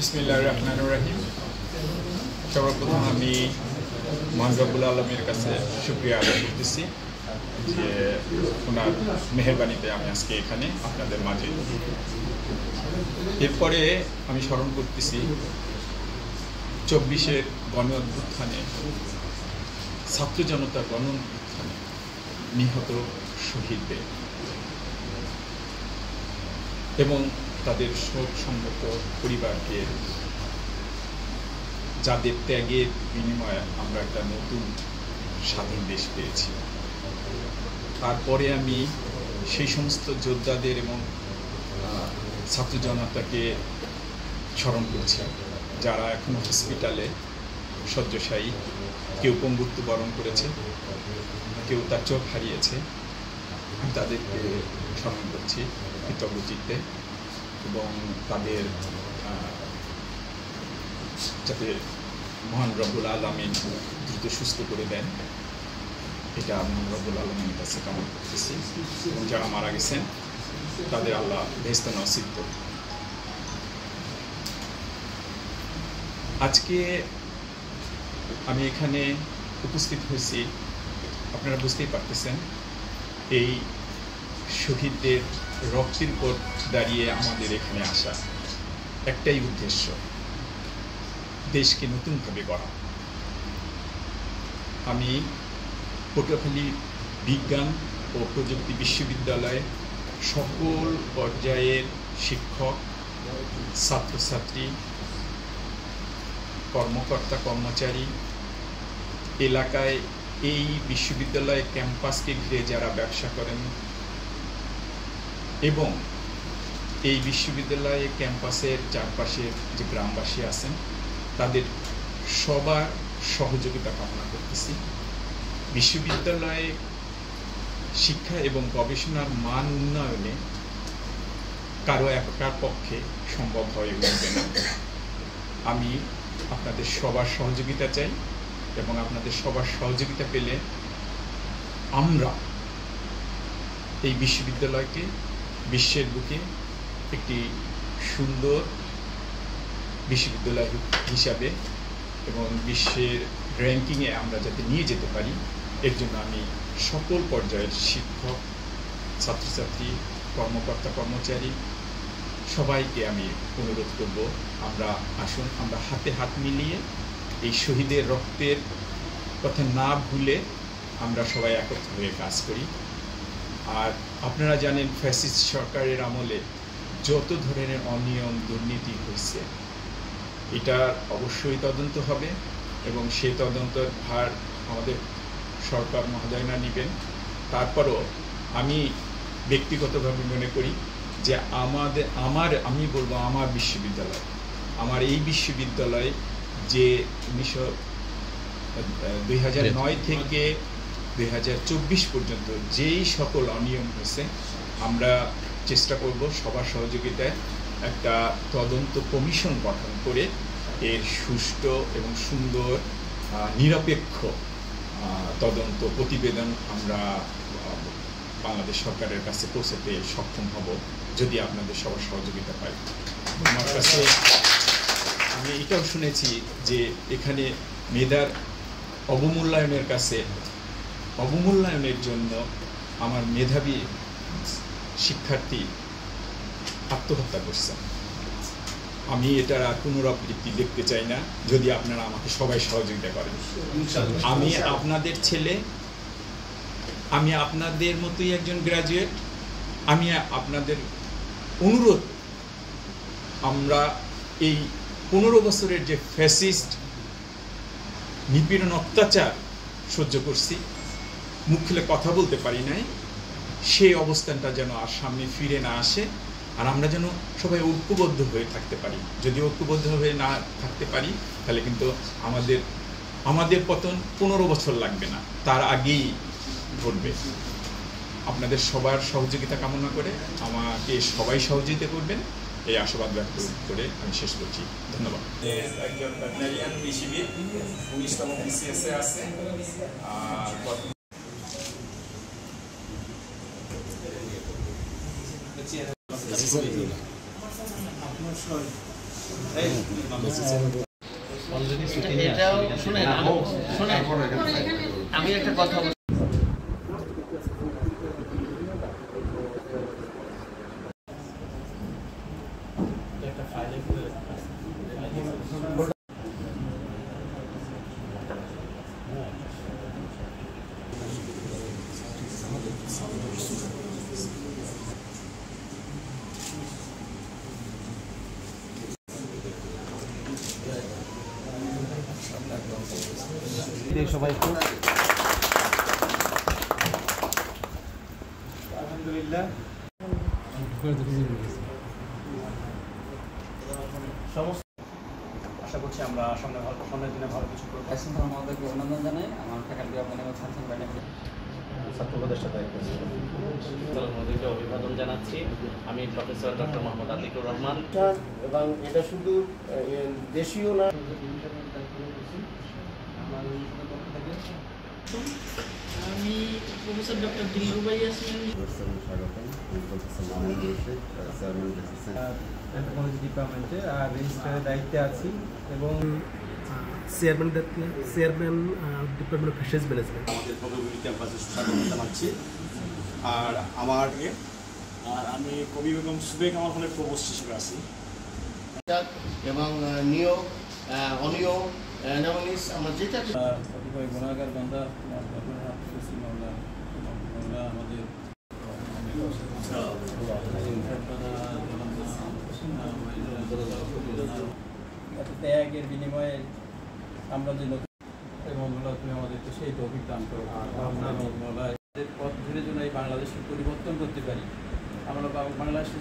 বিসমিল্লাহির রহমানির রহিম। সর্বপ্রথম আমি মহান রব্বুল আলমীর কাছে শুকরিয়া আদায় করতেছি যে ওনার মেহেরবানিতে আমি আজকে এখানে আপনাদের মাঝে। এরপরে আমি স্মরণ করতেছি 24-এর গণ অভ্যুত্থানে, ছাত্র জনতার গণ অভ্যুত্থানে নিহত শহীদদের এবং তাদের শোক সংগত পরিবারকে, যাদের ত্যাগের বিনিময়ে আমরা একটা নতুন স্বাধীন দেশ পেয়েছি। তারপরে আমি সেই সমস্ত যোদ্ধাদের এবং ছাত্র জনতাকে স্মরণ করছি যারা এখন হসপিটালে শয্যাশায়ী, কেউ পঙ্গুত্ব বরণ করেছে, কেউ তার চোখ হারিয়েছে। আমি তাদেরকে স্মরণ করছি কৃতজ্ঞচিত্তে এবং তাদের যাতে মহান রব্বুল আলামিন দ্রুত সুস্থ করে দেন, এটা মহান রব্বুল আলামিনের কাছে কামনা করতেছি। এবং যারা মারা গেছেন তাদের আল্লাহ বেহেশতে নসিব করুন। আজকে আমি এখানে উপস্থিত হয়েছি, আপনারা বুঝতেই পারতেছেন, এই শহীদদের রক্তের উপর দাঁড়িয়ে আমাদের এখানে আসা একটাই উদ্দেশ্য, দেশকে নতুনভাবে গড়া। আমি পটুয়াখালী বিজ্ঞান ও প্রযুক্তি বিশ্ববিদ্যালয়ে সকল পর্যায়ের শিক্ষক, ছাত্রছাত্রী, কর্মকর্তা কর্মচারী, এলাকায় এই বিশ্ববিদ্যালয় ক্যাম্পাসকে ঘিরে যারা ব্যবসা করেন এবং এই বিশ্ববিদ্যালয়ে ক্যাম্পাসের চারপাশে যে গ্রামবাসী আছেন তাদের সবার সহযোগিতা কামনা করতেছি। বিশ্ববিদ্যালয়ে শিক্ষা এবং গবেষণার মান উন্নয়নে কারো একার পক্ষে সম্ভব হয়ে উঠবে না। আমি আপনাদের সবার সহযোগিতা চাই এবং আপনাদের সবার সহযোগিতা পেলে আমরা এই বিশ্ববিদ্যালয়কে বিশ্বের বুকে একটি সুন্দর বিশ্ববিদ্যালয় হিসাবে এবং বিশ্বের র্যাঙ্কিংয়ে আমরা যাতে নিয়ে যেতে পারি, এর জন্য আমি সকল পর্যায়ের শিক্ষক, ছাত্রছাত্রী, কর্মকর্তা কর্মচারী সবাইকে আমি অনুরোধ করব, আমরা আসুন, আমরা হাতে হাত মিলিয়ে এই শহীদের রক্তের কথা না ভুলে আমরা সবাই একত্র হয়ে কাজ করি। আর আপনারা জানেন, ফ্যাসিস্ট সরকারের আমলে যত ধরনের অনিয়ম দুর্নীতি হয়েছে, এটা অবশ্যই তদন্ত হবে এবং সেই তদন্তের ভার আমাদের সরকার মহোদয়রা নেবেন। তারপরও আমি ব্যক্তিগতভাবে মনে করি যে আমি বলবো আমার বিশ্ববিদ্যালয়, আমার এই বিশ্ববিদ্যালয় যে 2009 থেকে 2024 পর্যন্ত যেই সকল অনিয়ম হয়েছে, আমরা চেষ্টা করব সবার সহযোগিতায় একটা তদন্ত কমিশন গঠন করে এর সুষ্ঠু এবং সুন্দর নিরপেক্ষ তদন্ত প্রতিবেদন আমরা বাংলাদেশ সরকারের কাছে পৌঁছাতে সক্ষম হব যদি আপনাদের সবার সহযোগিতা পাই। আমার কাছে আমি এটাও শুনেছি যে এখানে মেধার অবমূল্যায়নের জন্য আমার মেধাবী শিক্ষার্থী আত্মহত্যা করছে। আমি এটার আর পুনরাবৃত্তি দেখতে চাই না যদি আপনারা আমাকে সবাই সহযোগিতা করেন। আমি আপনাদের ছেলে, আমি আপনাদের মতোই একজন গ্র্যাজুয়েট। আমি আপনাদের অনুরোধ, আমরা এই 15 বছরের যে ফ্যাসিস্ট নিপীড়ন অত্যাচার সহ্য করছি, মুখ খুলে কথা বলতে পারি নাই, সেই অবস্থানটা যেন আর সামনে ফিরে না আসে, আর আমরা যেন সবাই ঐক্যবদ্ধ হয়ে থাকতে পারি। যদি ঐক্যবদ্ধ হয়ে না থাকতে পারি তাহলে কিন্তু আমাদের পতন 15 বছর লাগবে না, তার আগেই ঘটবে। আপনাদের সবার সহযোগিতা কামনা করে আমাকে সবাই সহযোগিতা করবেন, এই আশাবাদ ব্যক্ত করে আমি শেষ করছি। ধন্যবাদ। একজন ভেটেরিনারিয়ান কৃষিবিদ, 19তম BCS এ আছে। আপনার এটাও শুনেন, আমি একটা কথা বলি। সবাইকে আলহামদুলিল্লাহ সমস্ত আশা করছি আমরা সামনের দিনে ভালো কিছু করব। আমাদেরকে অভিনন্দন জানাই। আমার ফ্যাকাল্টি অফ ম্যানেজমেন্ট ছাত্র উপদেষ্টা দায়িত্ব ওদেরকে অভিবাদন জানাচ্ছি। আমি প্রফেসর ডক্টর মোহাম্মদ আতিকুর রহমান। এবং এটা শুধু দেশীয় না, আমি professor doctor Dilruba Yasmin. Anthropology ডিপার্টমেন্টে আর রেজিস্ট্রারের দায়িত্বে আছি এবং chairman department of fisheries management. আমাদের পদবী ক্যাম্পাসে স্বাগত জানাচ্ছি। আর আমি কবি বেগম সুবেগ আমার হলে প্রবোস্ট হিসেবে আছি। এবং নিয়োগ অনিয়োগ অ্যানালিস আমরা যেটা কতিপয় গুণাগার বান্ধা আমাদের ত্যাগের বিনিময়ে আমরা যে নতুন এবং তুমি আমাদেরকে সেই তৌফিক দান করো এবং পথ ধরে যেন এই বাংলাদেশকে পরিবর্তন করতে পারি। আমরা বাংলাদেশে